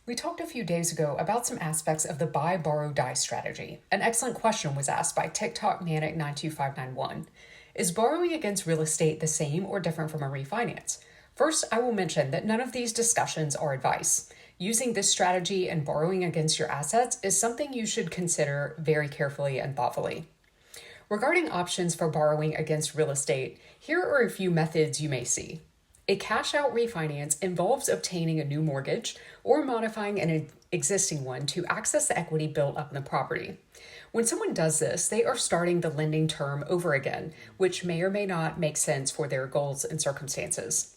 We talked a few days ago about some aspects of the buy, borrow, die strategy. An excellent question was asked by TikTok Manic92591. Is borrowing against real estate the same or different from a refinance? First, I will mention that none of these discussions are advice. Using this strategy and borrowing against your assets is something you should consider very carefully and thoughtfully. Regarding options for borrowing against real estate, here are a few methods you may see. A cash-out refinance involves obtaining a new mortgage or modifying an existing one to access the equity built up in the property. When someone does this, they are starting the lending term over again, which may or may not make sense for their goals and circumstances.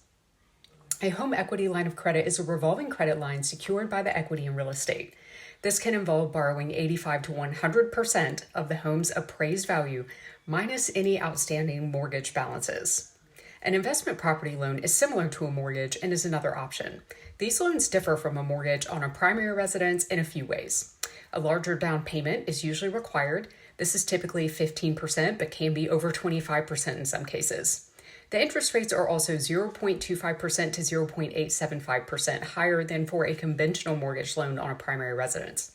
A home equity line of credit is a revolving credit line secured by the equity in real estate. This can involve borrowing 85 to 100% of the home's appraised value minus any outstanding mortgage balances. An investment property loan is similar to a mortgage and is another option. These loans differ from a mortgage on a primary residence in a few ways. A larger down payment is usually required. This is typically 15%, but can be over 25% in some cases. The interest rates are also 0.25% to 0.875% higher than for a conventional mortgage loan on a primary residence.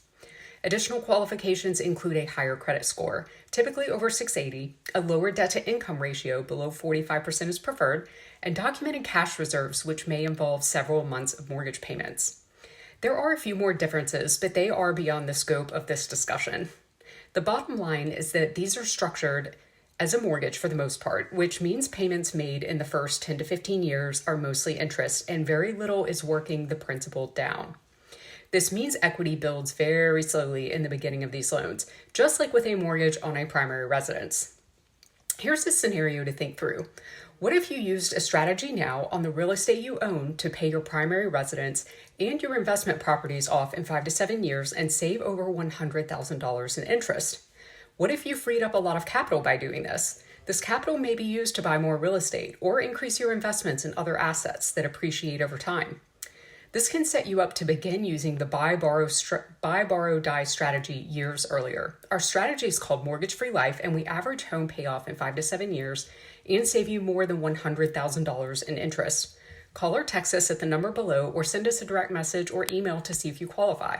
Additional qualifications include a higher credit score, typically over 680, a lower debt-to-income ratio below 45% is preferred, and documented cash reserves, which may involve several months of mortgage payments. There are a few more differences, but they are beyond the scope of this discussion. The bottom line is that these are structured as a mortgage for the most part, which means payments made in the first 10 to 15 years are mostly interest and very little is working the principal down. This means equity builds very slowly in the beginning of these loans, just like with a mortgage on a primary residence. Here's a scenario to think through. What if you used a strategy now on the real estate you own to pay your primary residence and your investment properties off in 5 to 7 years and save over $100,000 in interest? What if you freed up a lot of capital by doing this? This capital may be used to buy more real estate or increase your investments in other assets that appreciate over time. This can set you up to begin using the buy, borrow, die strategy years earlier. Our strategy is called Mortgage Free Life, and we average home payoff in 5 to 7 years and save you more than $100,000 in interest. Call or text us at the number below or send us a direct message or email to see if you qualify.